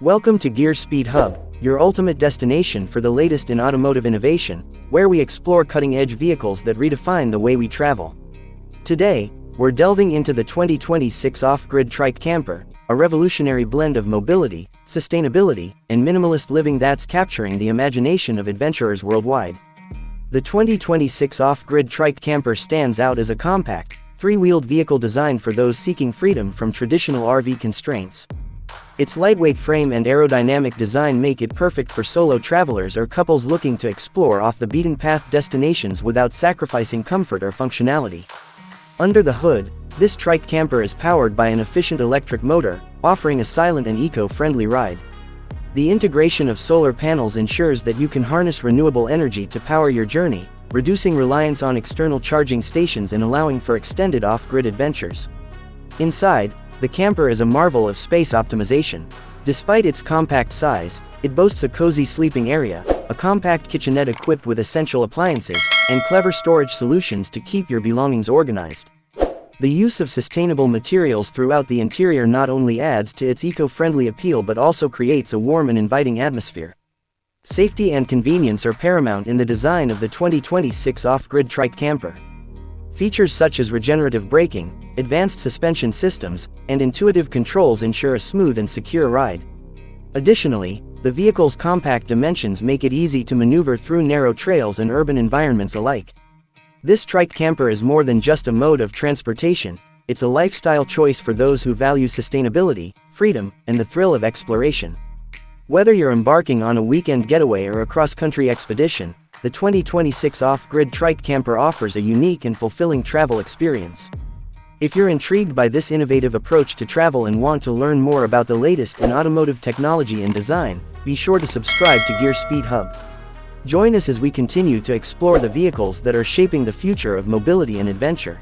Welcome to Gear Speed Hub, your ultimate destination for the latest in automotive innovation, where we explore cutting-edge vehicles that redefine the way we travel. Today, we're delving into the 2026 Off-Grid Trike Camper, a revolutionary blend of mobility, sustainability, and minimalist living that's capturing the imagination of adventurers worldwide. The 2026 Off-Grid Trike Camper stands out as a compact, three-wheeled vehicle designed for those seeking freedom from traditional RV constraints. Its lightweight frame and aerodynamic design make it perfect for solo travelers or couples looking to explore off-the-beaten-path destinations without sacrificing comfort or functionality. Under the hood, this trike camper is powered by an efficient electric motor, offering a silent and eco-friendly ride. The integration of solar panels ensures that you can harness renewable energy to power your journey, reducing reliance on external charging stations and allowing for extended off-grid adventures. Inside, the camper is a marvel of space optimization. Despite its compact size, it boasts a cozy sleeping area, a compact kitchenette equipped with essential appliances, and clever storage solutions to keep your belongings organized. The use of sustainable materials throughout the interior not only adds to its eco-friendly appeal but also creates a warm and inviting atmosphere. Safety and convenience are paramount in the design of the 2026 Off-Grid Trike Camper. Features such as regenerative braking, advanced suspension systems, and intuitive controls ensure a smooth and secure ride. Additionally, the vehicle's compact dimensions make it easy to maneuver through narrow trails and urban environments alike. This trike camper is more than just a mode of transportation, it's a lifestyle choice for those who value sustainability, freedom, and the thrill of exploration. Whether you're embarking on a weekend getaway or a cross-country expedition, the 2026 Off-Grid Trike Camper offers a unique and fulfilling travel experience. If you're intrigued by this innovative approach to travel and want to learn more about the latest in automotive technology and design, be sure to subscribe to Gear Speed Hub. Join us as we continue to explore the vehicles that are shaping the future of mobility and adventure.